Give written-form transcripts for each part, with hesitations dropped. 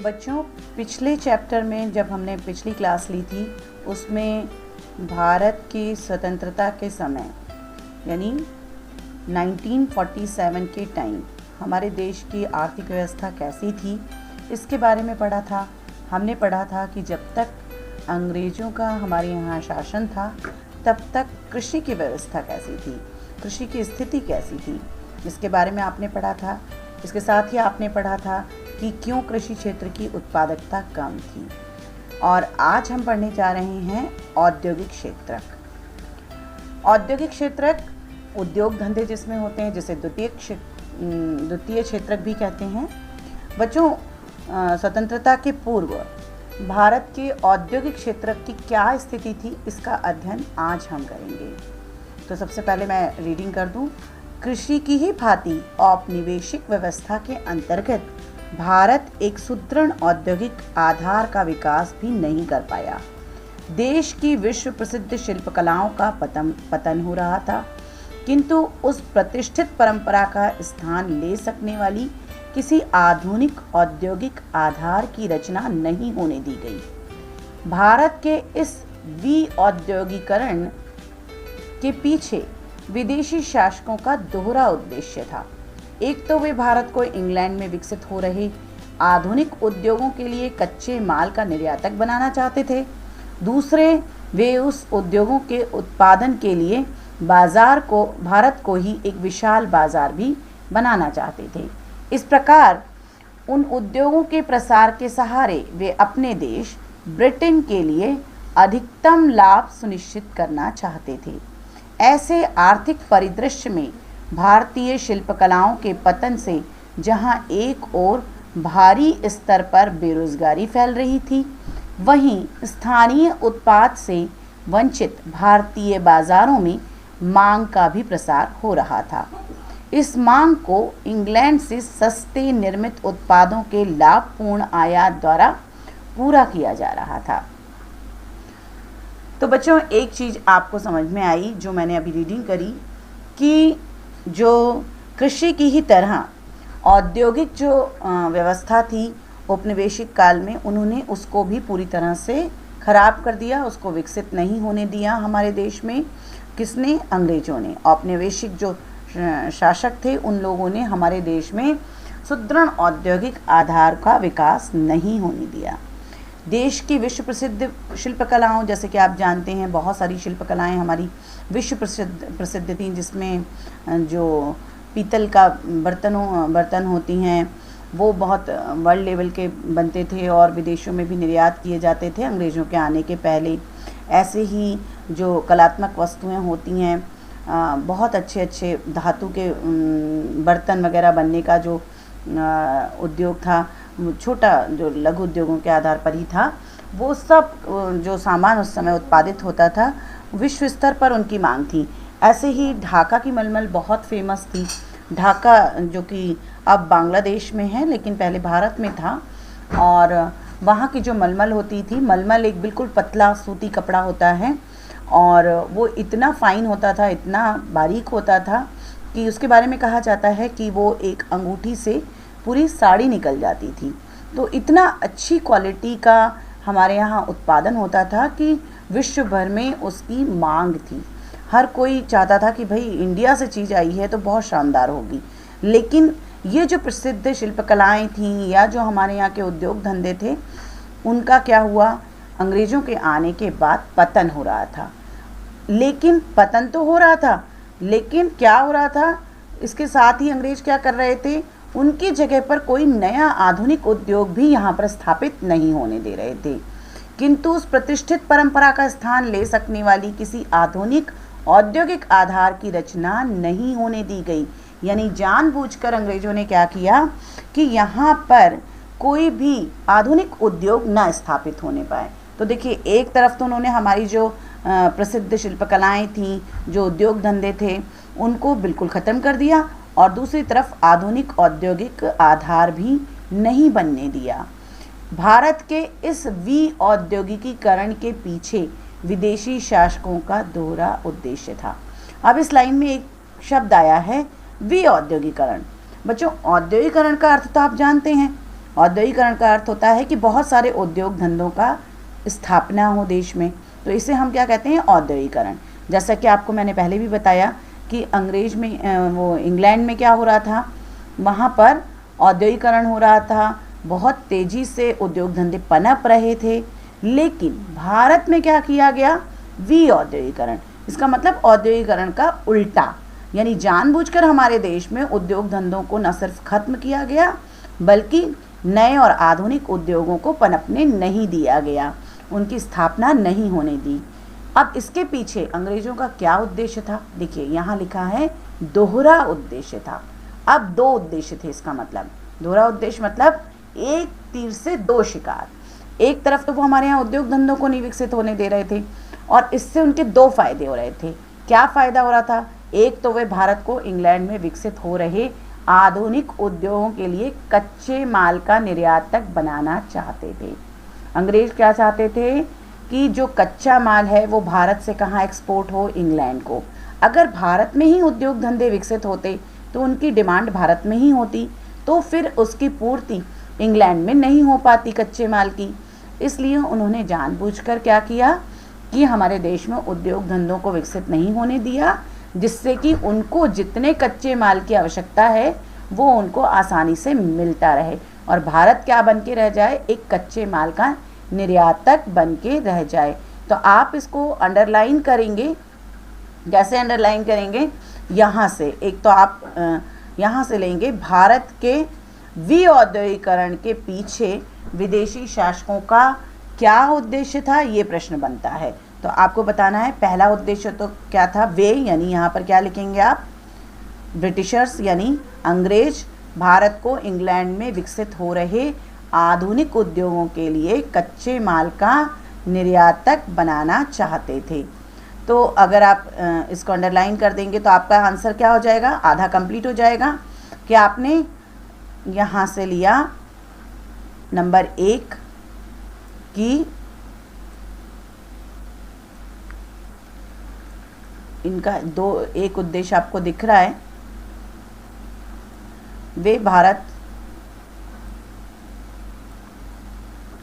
बच्चों, पिछले चैप्टर में जब हमने पिछली क्लास ली थी उसमें भारत की स्वतंत्रता के समय यानी 1947 के टाइम हमारे देश की आर्थिक व्यवस्था कैसी थी इसके बारे में पढ़ा था। हमने पढ़ा था कि जब तक अंग्रेज़ों का हमारे यहाँ शासन था तब तक कृषि की व्यवस्था कैसी थी, कृषि की स्थिति कैसी थी, इसके बारे में आपने पढ़ा था। इसके साथ ही आपने पढ़ा था कि क्यों कृषि क्षेत्र की उत्पादकता कम थी। और आज हम पढ़ने जा रहे हैं औद्योगिक क्षेत्रक। औद्योगिक क्षेत्रक उद्योग धंधे जिसमें होते हैं, जिसे द्वितीय क्षेत्रक भी कहते हैं। बच्चों, स्वतंत्रता के पूर्व भारत के औद्योगिक क्षेत्रक की क्या स्थिति थी इसका अध्ययन आज हम करेंगे। तो सबसे पहले मैं रीडिंग कर दूं। कृषि की ही भांति औपनिवेशिक व्यवस्था के अंतर्गत भारत एक सुदृढ़ औद्योगिक आधार का विकास भी नहीं कर पाया। देश की विश्व प्रसिद्ध शिल्पकलाओं का पतन हो रहा था, किंतु उस प्रतिष्ठित परंपरा का स्थान ले सकने वाली किसी आधुनिक औद्योगिक आधार की रचना नहीं होने दी गई। भारत के इस विऔद्योगिकरण के पीछे विदेशी शासकों का दोहरा उद्देश्य था। एक तो वे भारत को इंग्लैंड में विकसित हो रहे आधुनिक उद्योगों के लिए कच्चे माल का निर्यातक बनाना चाहते थे, दूसरे वे उस उद्योगों के उत्पादन के लिए भारत को ही एक विशाल बाजार भी बनाना चाहते थे। इस प्रकार उन उद्योगों के प्रसार के सहारे वे अपने देश ब्रिटेन के लिए अधिकतम लाभ सुनिश्चित करना चाहते थे। ऐसे आर्थिक परिदृश्य में भारतीय शिल्पकलाओं के पतन से जहां एक ओर भारी स्तर पर बेरोजगारी फैल रही थी, वहीं स्थानीय उत्पाद से वंचित भारतीय बाजारों में मांग का भी प्रसार हो रहा था। इस मांग को इंग्लैंड से सस्ते निर्मित उत्पादों के लाभपूर्ण आयात द्वारा पूरा किया जा रहा था। तो बच्चों, एक चीज़ आपको समझ में आई जो मैंने अभी रीडिंग करी कि जो कृषि की ही तरह औद्योगिक जो व्यवस्था थी औपनिवेशिक काल में, उन्होंने उसको भी पूरी तरह से खराब कर दिया, उसको विकसित नहीं होने दिया हमारे देश में। किसने? अंग्रेज़ों ने। औपनिवेशिक जो शासक थे उन लोगों ने हमारे देश में सुदृढ़ औद्योगिक आधार का विकास नहीं होने दिया। देश की विश्व प्रसिद्ध शिल्पकलाओं, जैसे कि आप जानते हैं बहुत सारी शिल्पकलाएं हमारी विश्व प्रसिद्ध थीं, जिसमें जो पीतल का बर्तन होती हैं वो बहुत वर्ल्ड लेवल के बनते थे और विदेशों में भी निर्यात किए जाते थे अंग्रेज़ों के आने के पहले। ऐसे ही जो कलात्मक वस्तुएं होती हैं, बहुत अच्छे धातु के बर्तन वगैरह बनने का जो उद्योग था, छोटा जो लघु उद्योगों के आधार पर ही था, वो सब जो सामान उस समय उत्पादित होता था विश्व स्तर पर उनकी मांग थी। ऐसे ही ढाका की मलमल बहुत फेमस थी। ढाका जो कि अब बांग्लादेश में है लेकिन पहले भारत में था, और वहाँ की जो मलमल होती थी, मलमल एक बिल्कुल पतला सूती कपड़ा होता है और वो इतना फाइन होता था, इतना बारीक होता था कि उसके बारे में कहा जाता है कि वो एक अंगूठी से पूरी साड़ी निकल जाती थी। तो इतना अच्छी क्वालिटी का हमारे यहाँ उत्पादन होता था कि विश्व भर में उसकी मांग थी। हर कोई चाहता था कि भाई इंडिया से चीज़ आई है तो बहुत शानदार होगी। लेकिन ये जो प्रसिद्ध शिल्पकलाएं थीं या जो हमारे यहाँ के उद्योग धंधे थे, उनका क्या हुआ? अंग्रेज़ों के आने के बाद पतन हो रहा था। लेकिन पतन तो हो रहा था, लेकिन क्या हो रहा था? इसके साथ ही अंग्रेज़ क्या कर रहे थे? उनकी जगह पर कोई नया आधुनिक उद्योग भी यहाँ पर स्थापित नहीं होने दे रहे थे, किंतु उस प्रतिष्ठित परंपरा का स्थान ले सकने वाली किसी आधुनिक औद्योगिक आधार की रचना नहीं होने दी गई। यानी जानबूझकर अंग्रेज़ों ने क्या किया कि यहाँ पर कोई भी आधुनिक उद्योग न स्थापित होने पाए। तो देखिए, एक तरफ तो उन्होंने हमारी जो प्रसिद्ध शिल्पकलाएं थीं, जो उद्योग धंधे थे, उनको बिल्कुल ख़त्म कर दिया, और दूसरी तरफ आधुनिक औद्योगिक आधार भी नहीं बनने दिया। भारत के इस विऔद्योगिकीकरण के पीछे विदेशी शासकों का दोहरा उद्देश्य था। अब इस लाइन में एक शब्द आया है विऔद्योगिकरण। बच्चों, औद्योगिकरण का अर्थ तो आप जानते हैं, औद्योगिकरण का अर्थ होता है कि बहुत सारे उद्योग धंधों का स्थापना हो देश में, तो इसे हम क्या कहते हैं, औद्योगिकरण। जैसा कि आपको मैंने पहले भी बताया कि अंग्रेज में वो इंग्लैंड में क्या हो रहा था, वहाँ पर औद्योगिकरण हो रहा था, बहुत तेज़ी से उद्योग धंधे पनप रहे थे। लेकिन भारत में क्या किया गया, विऔद्योगिकरण। इसका मतलब औद्योगिकरण का उल्टा, यानी जानबूझकर हमारे देश में उद्योग धंधों को न सिर्फ खत्म किया गया बल्कि नए और आधुनिक उद्योगों को पनपने नहीं दिया गया, उनकी स्थापना नहीं होने दी। अब इसके पीछे अंग्रेजों का क्या उद्देश्य था, देखिए यहाँ लिखा है दोहरा उद्देश्य था। अब दो उद्देश्य थे, इसका मतलब दोहरा उद्देश्य मतलब एक तीर से दो शिकार। एक तरफ तो वो हमारे यहाँ उद्योग धंधों को नहीं विकसित होने दे रहे थे और इससे उनके दो फायदे हो रहे थे। क्या फ़ायदा हो रहा था, एक तो वे भारत को इंग्लैंड में विकसित हो रहे आधुनिक उद्योगों के लिए कच्चे माल का निर्यातक बनाना चाहते थे। अंग्रेज क्या चाहते थे कि जो कच्चा माल है वो भारत से कहाँ एक्सपोर्ट हो, इंग्लैंड को। अगर भारत में ही उद्योग धंधे विकसित होते तो उनकी डिमांड भारत में ही होती, तो फिर उसकी पूर्ति इंग्लैंड में नहीं हो पाती कच्चे माल की। इसलिए उन्होंने जानबूझकर क्या किया कि हमारे देश में उद्योग धंधों को विकसित नहीं होने दिया, जिससे कि उनको जितने कच्चे माल की आवश्यकता है वो उनको आसानी से मिलता रहे और भारत क्या बन के रह जाए, एक कच्चे माल का निर्यातक बन के रह जाए। तो आप इसको अंडरलाइन करेंगे, कैसे अंडरलाइन करेंगे, यहाँ से एक तो आप यहाँ से लेंगे, भारत के विऔद्योगिकरण के पीछे विदेशी शासकों का क्या उद्देश्य था, ये प्रश्न बनता है। तो आपको बताना है पहला उद्देश्य तो क्या था, वे यानी यहाँ पर क्या लिखेंगे आप, ब्रिटिशर्स यानी अंग्रेज भारत को इंग्लैंड में विकसित हो रहे आधुनिक उद्योगों के लिए कच्चे माल का निर्यातक बनाना चाहते थे। तो अगर आप इसको अंडरलाइन कर देंगे तो आपका आंसर क्या हो जाएगा, आधा कंप्लीट हो जाएगा कि आपने यहाँ से लिया नंबर 1 कि इनका एक उद्देश्य आपको दिख रहा है, वे भारत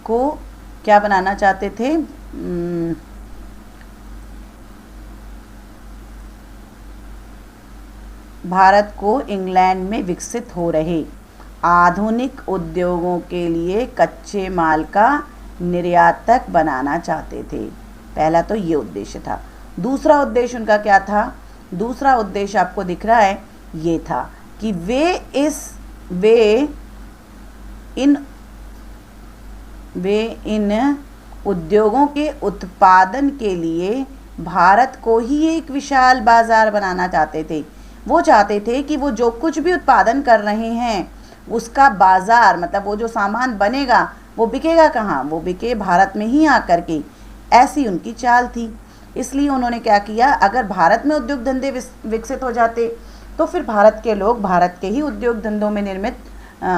को क्या बनाना चाहते थे, भारत को इंग्लैंड में विकसित हो रहे आधुनिक उद्योगों के लिए कच्चे माल का निर्यातक बनाना चाहते थे। पहला तो ये उद्देश्य था। दूसरा उद्देश्य उनका क्या था, दूसरा उद्देश्य आपको दिख रहा है, ये था कि वे इन उद्योगों के उत्पादन के लिए भारत को ही एक विशाल बाजार बनाना चाहते थे। वो चाहते थे कि वो जो कुछ भी उत्पादन कर रहे हैं उसका बाजार, मतलब वो जो सामान बनेगा वो बिकेगा कहाँ, वो बिके भारत में ही आकर के। ऐसी उनकी चाल थी। इसलिए उन्होंने क्या किया, अगर भारत में उद्योग धंधे विकसित हो जाते तो फिर भारत के लोग भारत के ही उद्योग धंधों में निर्मित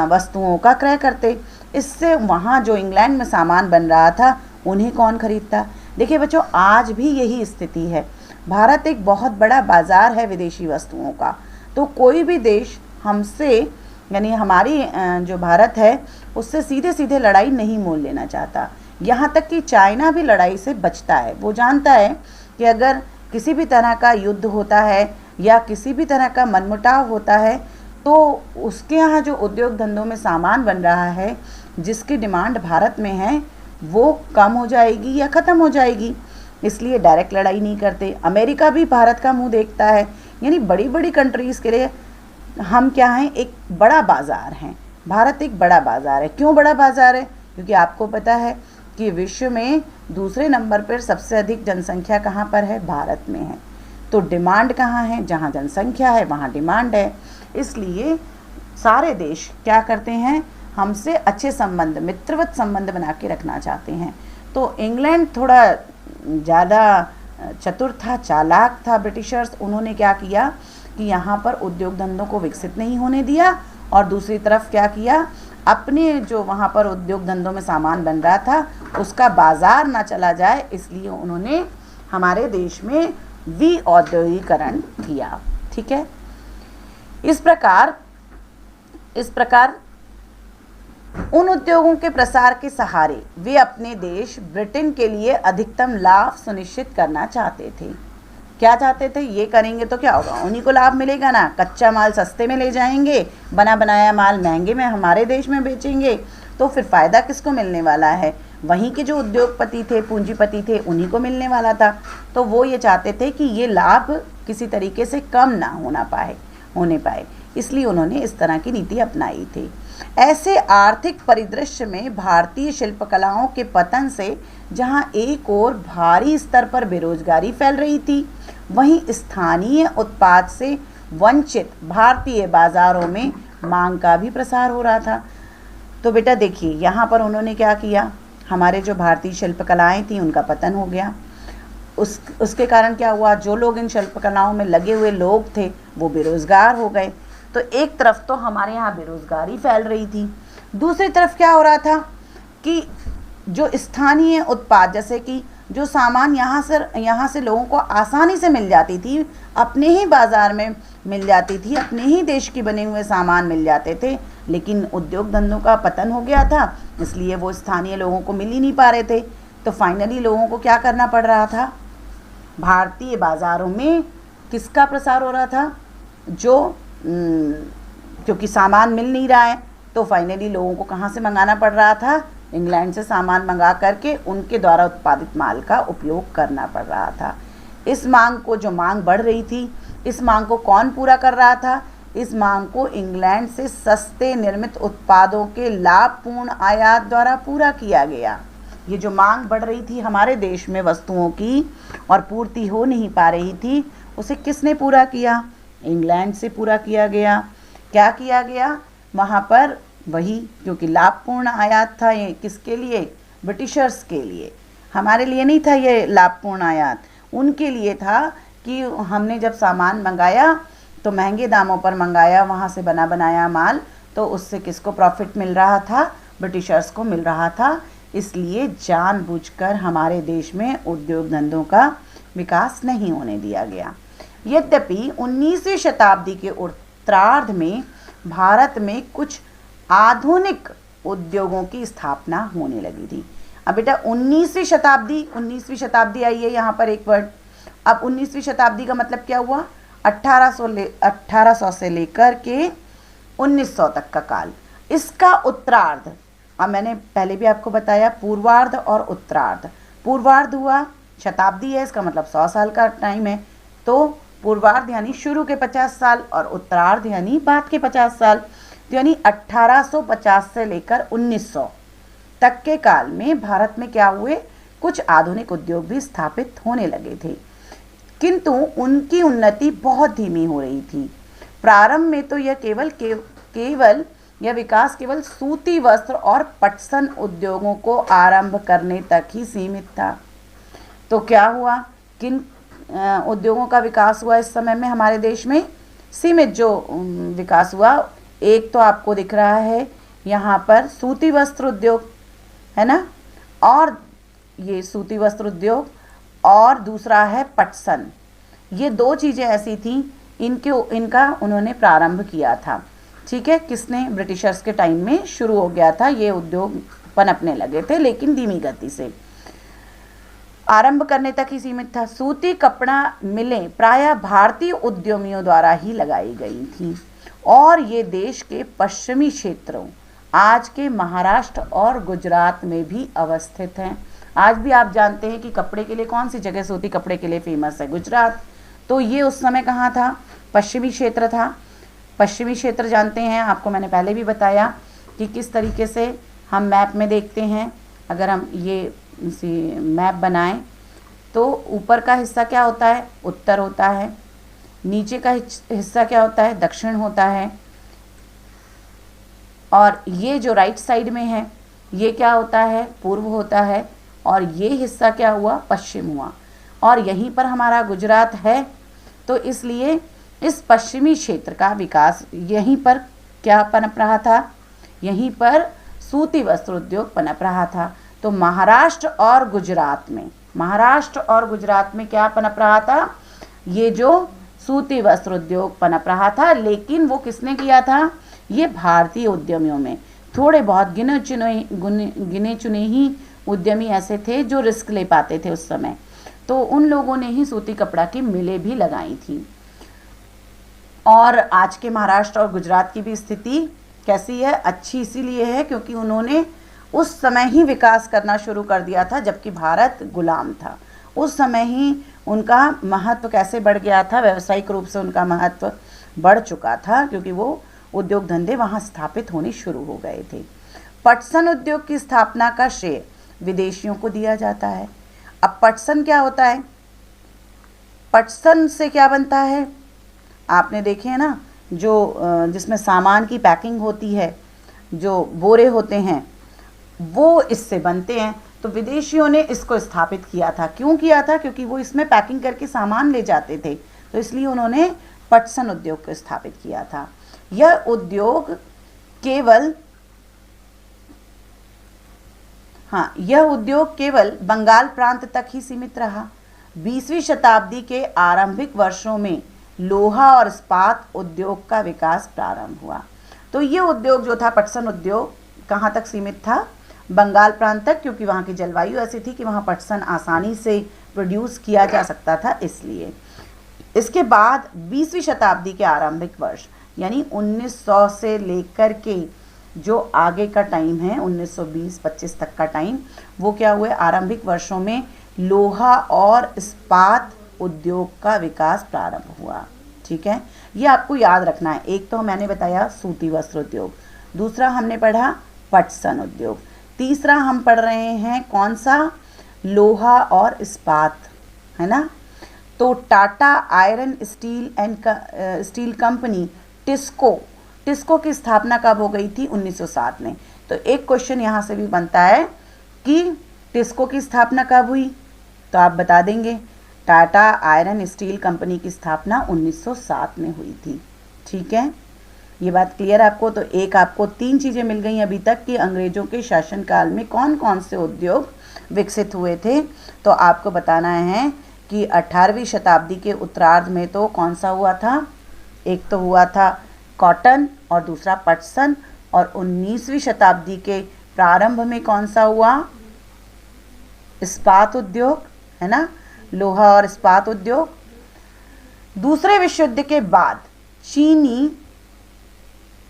वस्तुओं का क्रय करते। इससे वहाँ जो इंग्लैंड में सामान बन रहा था उन्हें कौन खरीदता। देखिए बच्चों, आज भी यही स्थिति है। भारत एक बहुत बड़ा बाज़ार है विदेशी वस्तुओं का। तो कोई भी देश हमसे, यानी हमारी जो भारत है उससे सीधे सीधे लड़ाई नहीं मोल लेना चाहता। यहाँ तक कि चाइना भी लड़ाई से बचता है। वो जानता है कि अगर किसी भी तरह का युद्ध होता है या किसी भी तरह का मनमुटाव होता है तो उसके यहाँ जो उद्योग धंधों में सामान बन रहा है जिसकी डिमांड भारत में है वो कम हो जाएगी या ख़त्म हो जाएगी। इसलिए डायरेक्ट लड़ाई नहीं करते। अमेरिका भी भारत का मुंह देखता है। यानी बड़ी बड़ी कंट्रीज़ के लिए हम क्या हैं, एक बड़ा बाज़ार हैं। भारत एक बड़ा बाज़ार है। क्यों बड़ा बाज़ार है? क्योंकि आपको पता है कि विश्व में दूसरे नंबर पर सबसे अधिक जनसंख्या कहाँ पर है, भारत में है। तो डिमांड कहाँ है, जहाँ जनसंख्या है वहाँ डिमांड है। इसलिए सारे देश क्या करते हैं, हमसे अच्छे संबंध, मित्रवत संबंध बना के रखना चाहते हैं। तो इंग्लैंड थोड़ा ज़्यादा चतुर था, चालाक था। ब्रिटिशर्स, उन्होंने क्या किया कि यहाँ पर उद्योग धंधों को विकसित नहीं होने दिया और दूसरी तरफ क्या किया, अपने जो वहाँ पर उद्योग धंधों में सामान बन रहा था उसका बाज़ार ना चला जाए, इसलिए उन्होंने हमारे देश में विऔद्योगिकरण किया। ठीक है। इस प्रकार उन उद्योगों के प्रसार के सहारे वे अपने देश ब्रिटेन के लिए अधिकतम लाभ सुनिश्चित करना चाहते थे। क्या चाहते थे? ये करेंगे तो क्या होगा, उन्हीं को लाभ मिलेगा ना। कच्चा माल सस्ते में ले जाएंगे, बना बनाया माल महंगे में हमारे देश में बेचेंगे, तो फिर फ़ायदा किसको मिलने वाला है? वहीं के जो उद्योगपति थे, पूंजीपति थे, उन्हीं को मिलने वाला था। तो वो ये चाहते थे कि ये लाभ किसी तरीके से कम ना होने पाए, इसलिए उन्होंने इस तरह की नीति अपनाई थी। ऐसे आर्थिक परिदृश्य में भारतीय शिल्पकलाओं के पतन से जहां एक ओर भारी स्तर पर बेरोजगारी फैल रही थी, वहीं स्थानीय उत्पाद से वंचित भारतीय बाजारों में मांग का भी प्रसार हो रहा था। तो बेटा देखिए, यहाँ पर उन्होंने क्या किया, हमारे जो भारतीय शिल्पकलाएं थी उनका पतन हो गया। उसके कारण क्या हुआ, जो लोग इन शिल्पकलाओं में लगे हुए लोग थे वो बेरोजगार हो गए। तो एक तरफ तो हमारे यहाँ बेरोजगारी फैल रही थी, दूसरी तरफ क्या हो रहा था कि जो स्थानीय उत्पाद, जैसे कि जो सामान यहाँ से लोगों को आसानी से मिल जाती थी, अपने ही बाज़ार में मिल जाती थी, अपने ही देश के बने हुए सामान मिल जाते थे, लेकिन उद्योग धंधों का पतन हो गया था, इसलिए वो स्थानीय लोगों को मिल ही नहीं पा रहे थे। तो फाइनली लोगों को क्या करना पड़ रहा था, भारतीय बाज़ारों में किसका प्रसार हो रहा था, क्योंकि सामान मिल नहीं रहा है, तो फाइनली लोगों को कहाँ से मंगाना पड़ रहा था, इंग्लैंड से सामान मंगा करके उनके द्वारा उत्पादित माल का उपयोग करना पड़ रहा था। इस मांग को, जो मांग बढ़ रही थी, इस मांग को कौन पूरा कर रहा था? इस मांग को इंग्लैंड से सस्ते निर्मित उत्पादों के लाभपूर्ण आयात द्वारा पूरा किया गया। ये जो मांग बढ़ रही थी हमारे देश में वस्तुओं की और पूर्ति हो नहीं पा रही थी, उसे किसने पूरा किया? इंग्लैंड से पूरा किया गया। क्या किया गया वहाँ पर? वही, क्योंकि लाभपूर्ण आयात था। ये किसके लिए? ब्रिटिशर्स के लिए। हमारे लिए नहीं था ये लाभपूर्ण आयात, उनके लिए था कि हमने जब सामान मंगाया तो महंगे दामों पर मंगाया, वहाँ से बना बनाया माल, तो उससे किसको प्रॉफिट मिल रहा था? ब्रिटिशर्स को मिल रहा था। इसलिए जानबूझकर हमारे देश में उद्योग धंधों का विकास नहीं होने दिया गया। यद्यपि 19वीं शताब्दी के उत्तरार्ध में भारत में कुछ आधुनिक उद्योगों की स्थापना होने लगी थी। अब बेटा 19वीं शताब्दी आई है यहाँ पर एक वर्ड। अब 19वीं शताब्दी का मतलब क्या हुआ? 1800 से लेकर के 1900 तक का काल। इसका उत्तरार्ध, अब मैंने पहले भी आपको बताया, पूर्वार्ध और उत्तरार्ध। पूर्वार्ध हुआ, शताब्दी है, इसका मतलब 100 साल का टाइम है, तो पूर्वार्ध यानी शुरू के 50 साल और उत्तरार्ध यानी बाद के 50 साल। तो यानी 1850 से लेकर 1900 तक के काल में भारत में क्या हुए, कुछ आधुनिक उद्योग भी स्थापित होने लगे थे, किंतु उनकी उन्नति बहुत धीमी हो रही थी। प्रारंभ में तो यह विकास केवल सूती वस्त्र और पटसन उद्योगों को आरंभ करने तक ही सीमित था। तो क्या हुआ, किन उद्योगों का विकास हुआ इस समय में हमारे देश में? सीमित जो विकास हुआ, एक तो आपको दिख रहा है यहाँ पर सूती वस्त्र उद्योग, है ना, और ये सूती वस्त्र उद्योग, और दूसरा है पटसन। ये दो चीज़ें ऐसी थी, इनका उन्होंने प्रारंभ किया था। ठीक है, किसने? ब्रिटिशर्स के टाइम में शुरू हो गया था, ये उद्योग पनपने लगे थे, लेकिन धीमी गति से। आरंभ करने तक ही सीमित था। सूती कपड़ा मिलें प्रायः भारतीय उद्यमियों द्वारा ही लगाई गई थी और ये देश के पश्चिमी क्षेत्रों, आज के महाराष्ट्र और गुजरात में भी अवस्थित हैं। आज भी आप जानते हैं कि कपड़े के लिए कौन सी जगह सूती कपड़े के लिए फेमस है? गुजरात। तो ये उस समय कहाँ था? पश्चिमी क्षेत्र था। पश्चिमी क्षेत्र जानते हैं, आपको मैंने पहले भी बताया कि किस तरीके से हम मैप में देखते हैं। अगर हम ये मैप बनाएं तो ऊपर का हिस्सा क्या होता है? उत्तर होता है। नीचे का हिस्सा क्या होता है? दक्षिण होता है। और ये जो राइट साइड में है ये क्या होता है? पूर्व होता है। और ये हिस्सा क्या हुआ? पश्चिम हुआ। और यहीं पर हमारा गुजरात है, तो इसलिए इस पश्चिमी क्षेत्र का विकास, यहीं पर क्या पनप रहा था? यहीं पर सूती वस्त्र उद्योग पनप रहा था। तो महाराष्ट्र और गुजरात में क्या पनप रहा था? ये जो सूती वस्त्र उद्योग पनप रहा था, लेकिन वो किसने किया था? ये भारतीय उद्यमियों में। थोड़े बहुत गिने चुने ही उद्यमी ऐसे थे जो रिस्क ले पाते थे उस समय, तो उन लोगों ने ही सूती कपड़ा की मिलें भी लगाई थी। और आज के महाराष्ट्र और गुजरात की भी स्थिति कैसी है, अच्छी इसीलिए है क्योंकि उन्होंने उस समय ही विकास करना शुरू कर दिया था जबकि भारत गुलाम था। उस समय ही उनका महत्व कैसे बढ़ गया था, व्यावसायिक रूप से उनका महत्व बढ़ चुका था क्योंकि वो उद्योग धंधे वहाँ स्थापित होने शुरू हो गए थे। पटसन उद्योग की स्थापना का श्रेय विदेशियों को दिया जाता है। अब पटसन क्या होता है, पटसन से क्या बनता है, आपने देखे हैं ना, जो जिसमें सामान की पैकिंग होती है, जो बोरे होते हैं वो इससे बनते हैं। तो विदेशियों ने इसको स्थापित किया था। क्यों किया था, क्योंकि वो इसमें पैकिंग करके सामान ले जाते थे, तो इसलिए उन्होंने पटसन उद्योग को स्थापित किया था। यह उद्योग केवल बंगाल प्रांत तक ही सीमित रहा। 20वीं शताब्दी के आरंभिक वर्षों में लोहा और इस्पात उद्योग का विकास प्रारंभ हुआ। तो ये उद्योग जो था, पटसन उद्योग, कहाँ तक सीमित था, बंगाल प्रांत तक, क्योंकि वहाँ की जलवायु ऐसी थी कि वहाँ पटसन आसानी से प्रोड्यूस किया जा सकता था, इसलिए। इसके बाद 20वीं शताब्दी के आरंभिक वर्ष यानी 1900 से लेकर के जो आगे का टाइम है 1920-25 तक का टाइम, वो क्या हुए, आरंभिक वर्षों में लोहा और इस्पात उद्योग का विकास प्रारंभ हुआ। ठीक है, ये आपको याद रखना है। एक तो मैंने बताया सूती वस्त्र उद्योग, दूसरा हमने पढ़ा पटसन उद्योग, तीसरा हम पढ़ रहे हैं कौन सा, लोहा और इस्पात, है ना। तो Tata iron steel company TISCO की स्थापना कब हो गई थी, 1907 में। तो एक क्वेश्चन यहाँ से भी बनता है कि टिस्को की स्थापना कब हुई, तो आप बता देंगे टाटा आयरन स्टील कंपनी की स्थापना 1907 में हुई थी। ठीक है, ये बात क्लियर आपको। तो एक आपको 3 चीज़ें मिल गई अभी तक कि अंग्रेज़ों के शासनकाल में कौन कौन से उद्योग विकसित हुए थे। तो आपको बताना है कि 18वीं शताब्दी के उत्तरार्ध में तो कौन सा हुआ था, एक तो हुआ था कॉटन और दूसरा पटसन, और 19वीं शताब्दी के प्रारंभ में कौन सा हुआ, इस्पात उद्योग, है ना, लोहा और इस्पात उद्योग। दूसरे विश्व युद्ध के बाद चीनी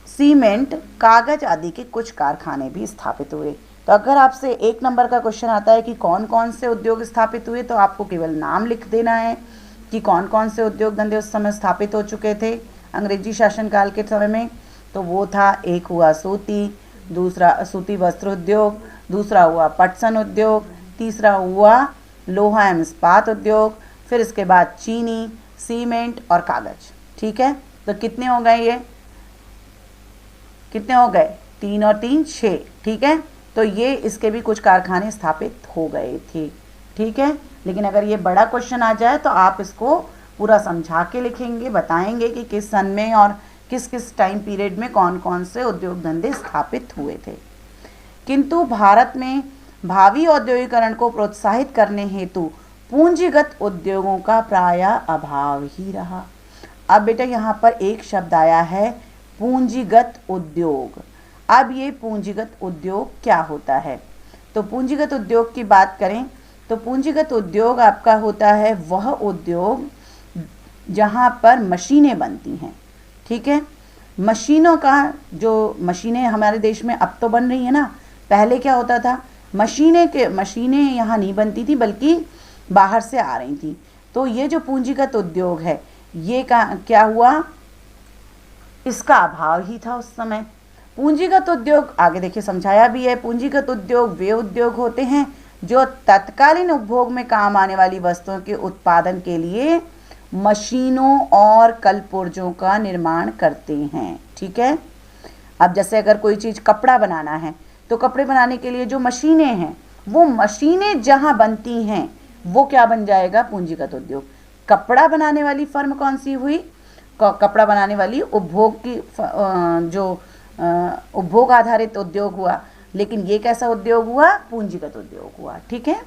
सीमेंट, कागज आदि के कुछ कारखाने भी स्थापित हुए। तो अगर आपसे 1 नंबर का क्वेश्चन आता है कि कौन कौन से उद्योग स्थापित हुए, तो आपको केवल नाम लिख देना है कि कौन कौन से उद्योग धंधे उस समय स्थापित हो चुके थे अंग्रेजी शासनकाल के समय में। तो वो था, एक हुआ सूती वस्त्र उद्योग, दूसरा हुआ पटसन उद्योग, तीसरा हुआ लोहा एवं इस्पात उद्योग, फिर इसके बाद चीनी, सीमेंट और कागज। ठीक है, तो कितने हो गए, ये कितने हो गए, 3 और 3 6। ठीक है, तो ये इसके भी कुछ कारखाने स्थापित हो गए थे। ठीक है, लेकिन अगर ये बड़ा क्वेश्चन आ जाए तो आप इसको पूरा समझा के लिखेंगे, बताएंगे कि किस सन में और किस किस टाइम पीरियड में कौन कौन से उद्योग धंधे स्थापित हुए थे। किंतु भारत में भावी औद्योगिकरण को प्रोत्साहित करने हेतु पूंजीगत उद्योगों का प्रायः अभाव ही रहा। अब बेटा यहाँ पर एक शब्द आया है पूंजीगत उद्योग। अब ये पूंजीगत उद्योग क्या होता है, तो पूंजीगत उद्योग की बात करें तो पूंजीगत उद्योग आपका होता है वह उद्योग जहाँ पर मशीनें बनती हैं। ठीक है, मशीनों का, जो मशीनें हमारे देश में अब तो बन रही है ना, पहले क्या होता था, मशीनें यहाँ नहीं बनती थी बल्कि बाहर से आ रही थी। तो ये जो पूंजीगत उद्योग है ये क्या हुआ, इसका अभाव ही था उस समय। पूंजीगत उद्योग आगे देखिए समझाया भी है, पूंजीगत उद्योग वे उद्योग होते हैं जो तत्कालीन उपभोग में काम आने वाली वस्तुओं के उत्पादन के लिए मशीनों और कलपुर्जों का निर्माण करते हैं। ठीक है, अब जैसे अगर कोई चीज़ कपड़ा बनाना है तो कपड़े बनाने के लिए जो मशीनें हैं, वो मशीनें जहाँ बनती हैं वो क्या बन जाएगा, पूंजीगत उद्योग। कपड़ा बनाने वाली फर्म कौन सी हुई, कपड़ा बनाने वाली उपभोग आधारित उद्योग हुआ। लेकिन ये कैसा उद्योग हुआ, पूंजीगत उद्योग हुआ। ठीक है,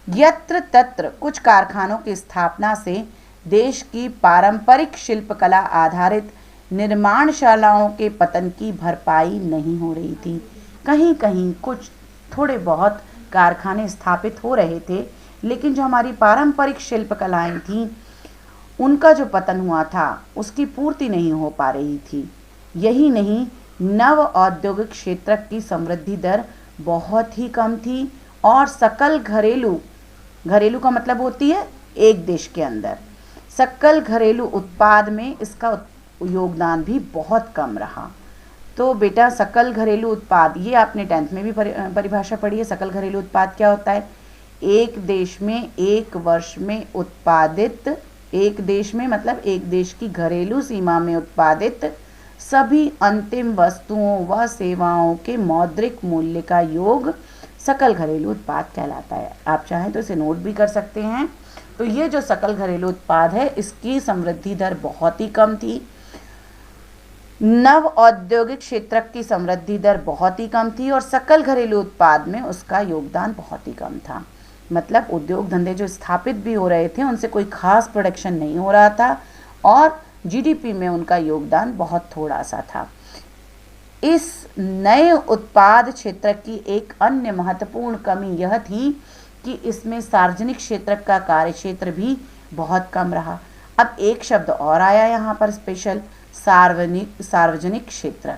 यत्र तत्र कुछ कारखानों की स्थापना से देश की पारंपरिक शिल्पकला आधारित निर्माणशालाओं के पतन की भरपाई नहीं हो रही थी। कहीं कहीं कुछ थोड़े बहुत कारखाने स्थापित हो रहे थे, लेकिन जो हमारी पारंपरिक शिल्पकलाएं थीं उनका जो पतन हुआ था उसकी पूर्ति नहीं हो पा रही थी। यही नहीं, नव औद्योगिक क्षेत्र की समृद्धि दर बहुत ही कम थी और सकल घरेलू, घरेलू का मतलब होती है एक देश के अंदर, सकल घरेलू उत्पाद में इसका योगदान भी बहुत कम रहा। तो बेटा सकल घरेलू उत्पाद, ये आपने 10th में भी परिभाषा पढ़ी है। सकल घरेलू उत्पाद क्या होता है? एक देश में एक वर्ष में उत्पादित, एक देश में मतलब एक देश की घरेलू सीमा में उत्पादित सभी अंतिम वस्तुओं व सेवाओं के मौद्रिक मूल्य का योग सकल घरेलू उत्पाद कहलाता है। आप चाहें तो इसे नोट भी कर सकते हैं। तो ये जो सकल घरेलू उत्पाद है इसकी समृद्धि दर बहुत ही कम थी। नव औद्योगिक क्षेत्र की समृद्धि दर बहुत ही कम थी और सकल घरेलू उत्पाद में उसका योगदान बहुत ही कम था। मतलब उद्योग धंधे जो स्थापित भी हो रहे थे उनसे कोई खास प्रोडक्शन नहीं हो रहा था और जीडीपी में उनका योगदान बहुत थोड़ा सा था। इस नए उत्पाद क्षेत्र की एक अन्य महत्वपूर्ण कमी यह थी कि इसमें सार्वजनिक क्षेत्र का कार्य क्षेत्र भी बहुत कम रहा। अब एक शब्द और आया यहाँ पर स्पेशल, सार्वजनिक क्षेत्र।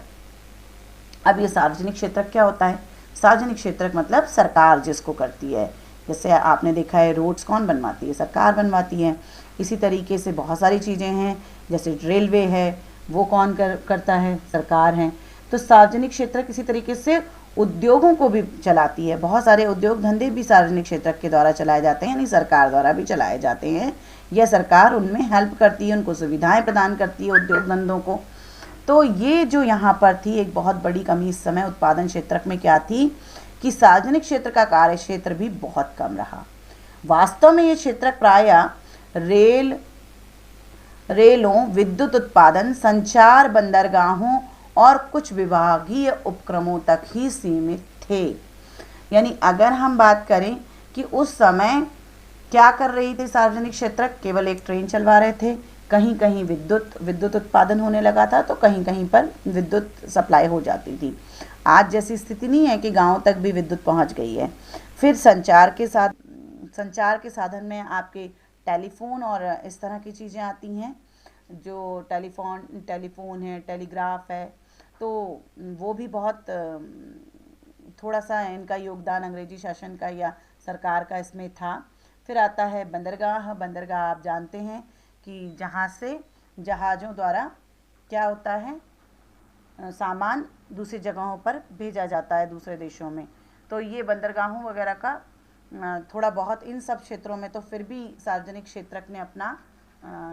अब ये सार्वजनिक क्षेत्र क्या होता है? सार्वजनिक क्षेत्र मतलब सरकार जिसको करती है। जैसे आपने देखा है रोड्स कौन बनवाती है? सरकार बनवाती है। इसी तरीके से बहुत सारी चीज़ें हैं, जैसे रेलवे है, वो कौन करता है? सरकार है। तो सार्वजनिक क्षेत्र किसी तरीके से उद्योगों को भी चलाती है। बहुत सारे उद्योग धंधे भी सार्वजनिक क्षेत्र के द्वारा चलाए जाते हैं, यानी सरकार द्वारा भी चलाए जाते हैं। यह सरकार उनमें हेल्प करती है, उनको सुविधाएं प्रदान करती है उद्योग धंधों को। तो ये जो यहाँ पर थी एक बहुत बड़ी कमी इस समय उत्पादन क्षेत्र में क्या थी कि सार्वजनिक क्षेत्र का कार्य क्षेत्र भी बहुत कम रहा। वास्तव में ये क्षेत्र प्रायः रेलों, विद्युत उत्पादन, संचार, बंदरगाहों और कुछ विभागीय उपक्रमों तक ही सीमित थे। यानी अगर हम बात करें कि उस समय क्या कर रही थी सार्वजनिक क्षेत्र, केवल एक ट्रेन चलवा रहे थे। कहीं कहीं विद्युत उत्पादन होने लगा था, तो कहीं कहीं पर विद्युत सप्लाई हो जाती थी। आज जैसी स्थिति नहीं है कि गांव तक भी विद्युत पहुंच गई है। फिर संचार के साधन में आपके टेलीफोन और इस तरह की चीज़ें आती हैं, जो टेलीफोन है, टेलीग्राफ है, तो वो भी बहुत थोड़ा सा इनका योगदान अंग्रेजी शासन का या सरकार का इसमें था। फिर आता है बंदरगाह। बंदरगाह आप जानते हैं कि जहाँ से जहाज़ों द्वारा क्या होता है, सामान दूसरी जगहों पर भेजा जाता है दूसरे देशों में। तो ये बंदरगाहों वगैरह का थोड़ा बहुत इन सब क्षेत्रों में तो फिर भी सार्वजनिक क्षेत्र ने अपना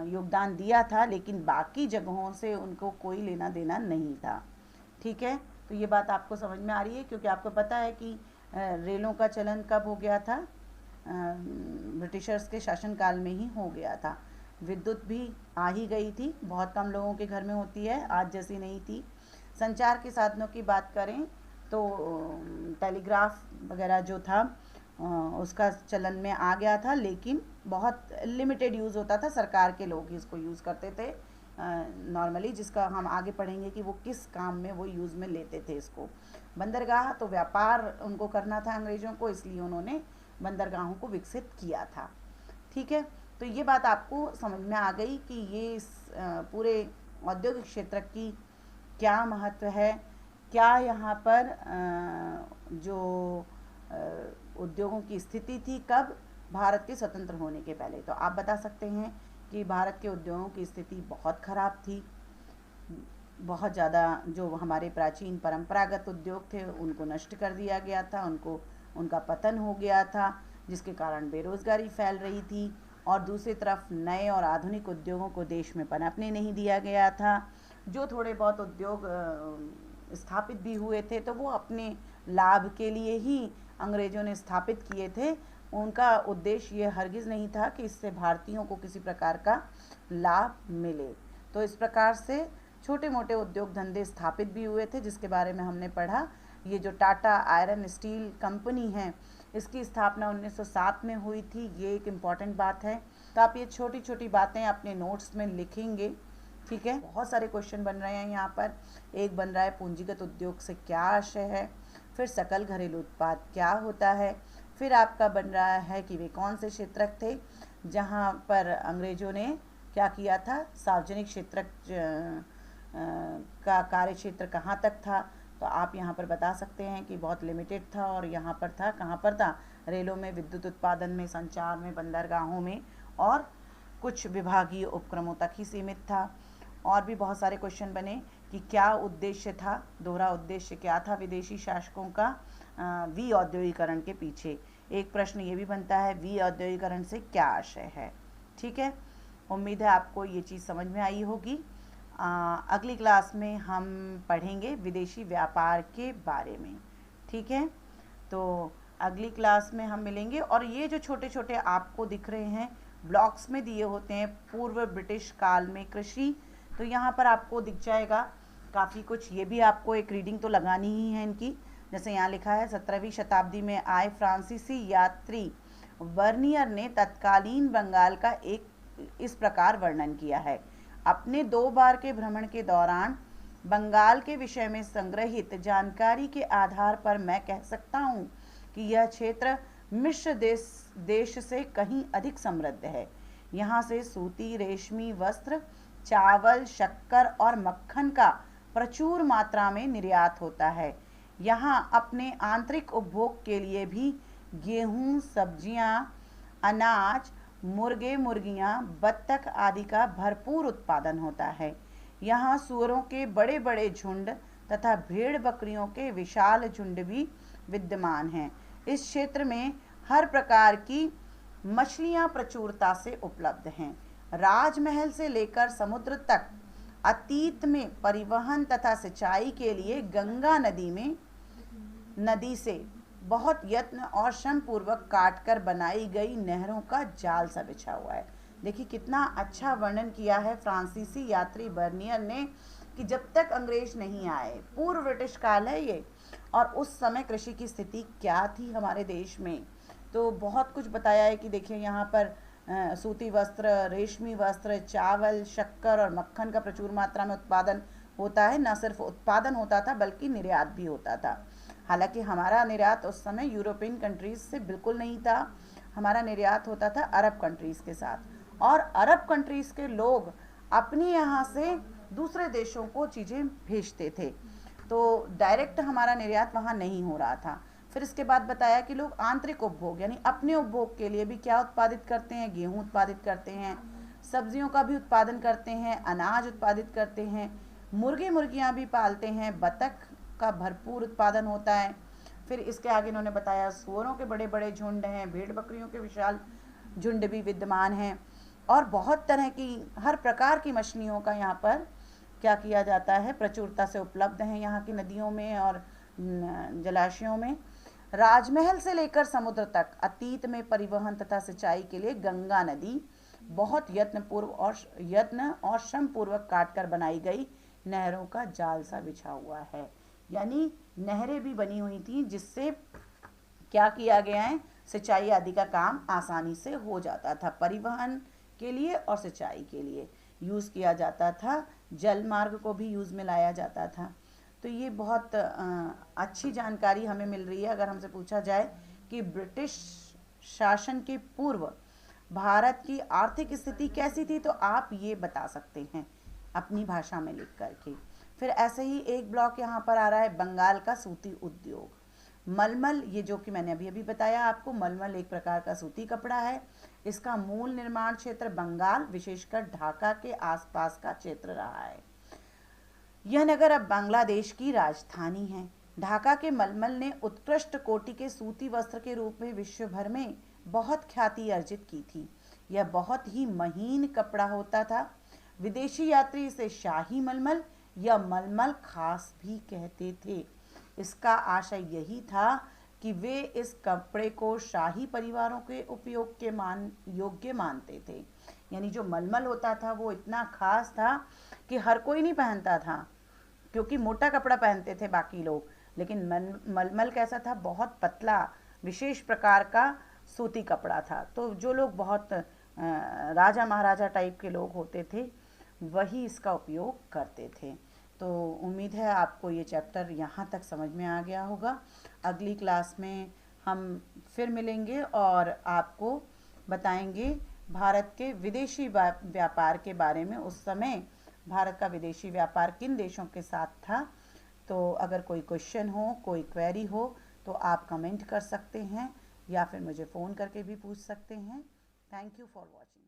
योगदान दिया था, लेकिन बाकी जगहों से उनको कोई लेना देना नहीं था। ठीक है, तो ये बात आपको समझ में आ रही है, क्योंकि आपको पता है कि रेलों का चलन कब हो गया था? ब्रिटिशर्स के शासनकाल में ही हो गया था। विद्युत भी आ ही गई थी, बहुत कम लोगों के घर में होती है, आज जैसी नहीं थी। संचार के साधनों की बात करें तो टेलीग्राफ वगैरह जो था उसका चलन में आ गया था, लेकिन बहुत लिमिटेड यूज़ होता था। सरकार के लोग ही इसको यूज़ करते थे नॉर्मली, जिसका हम आगे पढ़ेंगे कि वो किस काम में वो यूज़ में लेते थे इसको। बंदरगाह तो व्यापार उनको करना था अंग्रेज़ों को, इसलिए उन्होंने बंदरगाहों को विकसित किया था। ठीक है, तो ये बात आपको समझ में आ गई कि ये इस पूरे औद्योगिक क्षेत्र की क्या महत्व है, क्या यहाँ पर जो उद्योगों की स्थिति थी कब, भारत के स्वतंत्र होने के पहले। तो आप बता सकते हैं कि भारत के उद्योगों की स्थिति बहुत ख़राब थी। बहुत ज़्यादा जो हमारे प्राचीन परंपरागत उद्योग थे उनको नष्ट कर दिया गया था, उनका पतन हो गया था, जिसके कारण बेरोज़गारी फैल रही थी। और दूसरी तरफ नए और आधुनिक उद्योगों को देश में पनपने नहीं दिया गया था। जो थोड़े बहुत उद्योग स्थापित भी हुए थे तो वो अपने लाभ के लिए ही अंग्रेज़ों ने स्थापित किए थे। उनका उद्देश्य ये हरगिज़ नहीं था कि इससे भारतीयों को किसी प्रकार का लाभ मिले। तो इस प्रकार से छोटे मोटे उद्योग धंधे स्थापित भी हुए थे, जिसके बारे में हमने पढ़ा। ये जो टाटा आयरन स्टील कंपनी है, इसकी स्थापना 1907 में हुई थी। ये एक इम्पॉर्टेंट बात है। तो आप ये छोटी छोटी बातें अपने नोट्स में लिखेंगे। ठीक है, बहुत सारे क्वेश्चन बन रहे हैं यहाँ पर। एक बन रहा है पूंजीगत उद्योग से क्या आशय है, फिर सकल घरेलू उत्पाद क्या होता है, फिर आपका बन रहा है कि वे कौन से क्षेत्रक थे जहाँ पर अंग्रेज़ों ने क्या किया था, सार्वजनिक क्षेत्रक का कार्य क्षेत्र कहाँ तक था। तो आप यहाँ पर बता सकते हैं कि बहुत लिमिटेड था, और यहाँ पर था, कहाँ पर था, रेलों में, विद्युत उत्पादन में, संचार में, बंदरगाहों में, और कुछ विभागीय उपक्रमों तक ही सीमित था। और भी बहुत सारे क्वेश्चन बने कि क्या उद्देश्य था, दोहरा उद्देश्य क्या था विदेशी शासकों का विऔद्योगीकरण के पीछे। एक प्रश्न ये भी बनता है, विऔद्योगीकरण से क्या आशय है। ठीक है, उम्मीद है आपको ये चीज़ समझ में आई होगी। अगली क्लास में हम पढ़ेंगे विदेशी व्यापार के बारे में। ठीक है, तो अगली क्लास में हम मिलेंगे। और ये जो छोटे छोटे आपको दिख रहे हैं ब्लॉक्स में दिए होते हैं, पूर्व ब्रिटिश काल में कृषि, तो यहाँ पर आपको दिख जाएगा काफ़ी कुछ। ये भी आपको एक रीडिंग तो लगानी ही है इनकी। जैसे यहाँ लिखा है, 17वीं शताब्दी में आए फ्रांसीसी यात्री वर्नियर ने तत्कालीन बंगाल का इस प्रकार वर्णन किया है। अपने 2 बार के भ्रमण के दौरान बंगाल के विषय में संग्रहित जानकारी के आधार पर मैं कह सकता हूँ कि यह क्षेत्र मिश्र देश से कहीं अधिक समृद्ध है। यहाँ से सूती, रेशमी वस्त्र, चावल, शक्कर और मक्खन का प्रचुर मात्रा में निर्यात होता है। यहाँ अपने आंतरिक उपभोग के लिए भी गेहूँ, सब्जियाँ, अनाज, मुर्गे मुर्गियाँ, बत्तख आदि का भरपूर उत्पादन होता है। यहाँ सूअरों के बड़े बड़े झुंड तथा भेड़ बकरियों के विशाल झुंड भी विद्यमान हैं। इस क्षेत्र में हर प्रकार की मछलियाँ प्रचुरता से उपलब्ध हैं। राजमहल से लेकर समुद्र तक अतीत में परिवहन तथा सिंचाई के लिए गंगा नदी से बहुत यत्न और श्रम पूर्वक काटकर बनाई गई नहरों का जाल सा बिछा हुआ है। देखिए कितना अच्छा वर्णन किया है फ्रांसीसी यात्री बर्नियर ने कि जब तक अंग्रेज नहीं आए, पूर्व ब्रिटिश काल है ये, और उस समय कृषि की स्थिति क्या थी हमारे देश में। तो बहुत कुछ बताया है कि देखिए यहाँ पर सूती वस्त्र, रेशमी वस्त्र, चावल, शक्कर और मक्खन का प्रचुर मात्रा में उत्पादन होता है। न सिर्फ उत्पादन होता था बल्कि निर्यात भी होता था। हालांकि हमारा निर्यात उस समय यूरोपियन कंट्रीज़ से बिल्कुल नहीं था, हमारा निर्यात होता था अरब कंट्रीज़ के साथ, और अरब कंट्रीज़ के लोग अपने यहाँ से दूसरे देशों को चीज़ें भेजते थे, तो डायरेक्ट हमारा निर्यात वहाँ नहीं हो रहा था। फिर इसके बाद बताया कि लोग आंतरिक उपभोग यानी अपने उपभोग के लिए भी क्या उत्पादित करते हैं, गेहूँ उत्पादित करते हैं, सब्जियों का भी उत्पादन करते हैं, अनाज उत्पादित करते हैं, मुर्गे मुर्गियाँ भी पालते हैं, बतख का भरपूर उत्पादन होता है। फिर इसके आगे इन्होंने बताया सूअरों के बड़े बड़े झुंड हैं, भेड़ बकरियों के विशाल झुंड भी विद्यमान हैं, और बहुत तरह की हर प्रकार की मछलियों का यहाँ पर क्या किया जाता है, प्रचुरता से उपलब्ध हैं यहाँ की नदियों में और जलाशयों में। राजमहल से लेकर समुद्र तक अतीत में परिवहन तथा सिंचाई के लिए गंगा नदी बहुत यत्न और श्रम पूर्वक काटकर बनाई गई नहरों का जाल सा बिछा हुआ है। यानी नहरें भी बनी हुई थी जिससे क्या किया गया है, सिंचाई आदि का काम आसानी से हो जाता था। परिवहन के लिए और सिंचाई के लिए यूज़ किया जाता था, जल मार्ग को भी यूज़ में लाया जाता था। तो ये बहुत अच्छी जानकारी हमें मिल रही है। अगर हमसे पूछा जाए कि ब्रिटिश शासन के पूर्व भारत की आर्थिक स्थिति कैसी थी, तो आप ये बता सकते हैं अपनी भाषा में लिख करके। फिर ऐसे ही एक ब्लॉक यहाँ पर आ रहा है, बंगाल का सूती उद्योग। मलमल, ये जो कि मैंने अभी बताया आपको, मलमल एक प्रकार का सूती कपड़ा है। इसका मूल निर्माण क्षेत्र बंगाल, विशेषकर ढाका के आसपास का क्षेत्र रहा है। यह नगर अब बांग्लादेश की राजधानी है। ढाका के मलमल ने उत्कृष्ट कोटि के सूती वस्त्र के रूप में विश्व भर में बहुत ख्याति अर्जित की थी। यह बहुत ही महीन कपड़ा होता था। विदेशी यात्री इसे शाही मलमल या मलमल खास भी कहते थे। इसका आशय यही था कि वे इस कपड़े को शाही परिवारों के उपयोग के योग्य मानते थे। यानी जो मलमल होता था वो इतना खास था कि हर कोई नहीं पहनता था, क्योंकि मोटा कपड़ा पहनते थे बाकी लोग, लेकिन मलमल कैसा था, बहुत पतला विशेष प्रकार का सूती कपड़ा था। तो जो लोग बहुत राजा महाराजा टाइप के लोग होते थे वही इसका उपयोग करते थे। तो तो उम्मीद है आपको ये चैप्टर यहाँ तक समझ में आ गया होगा। अगली क्लास में हम फिर मिलेंगे और आपको बताएंगे भारत के विदेशी व्यापार के बारे में। उस समय भारत का विदेशी व्यापार किन देशों के साथ था। तो अगर कोई क्वेश्चन हो, कोई क्वेरी हो, तो आप कमेंट कर सकते हैं या फिर मुझे फ़ोन करके भी पूछ सकते हैं। Thank you for watching.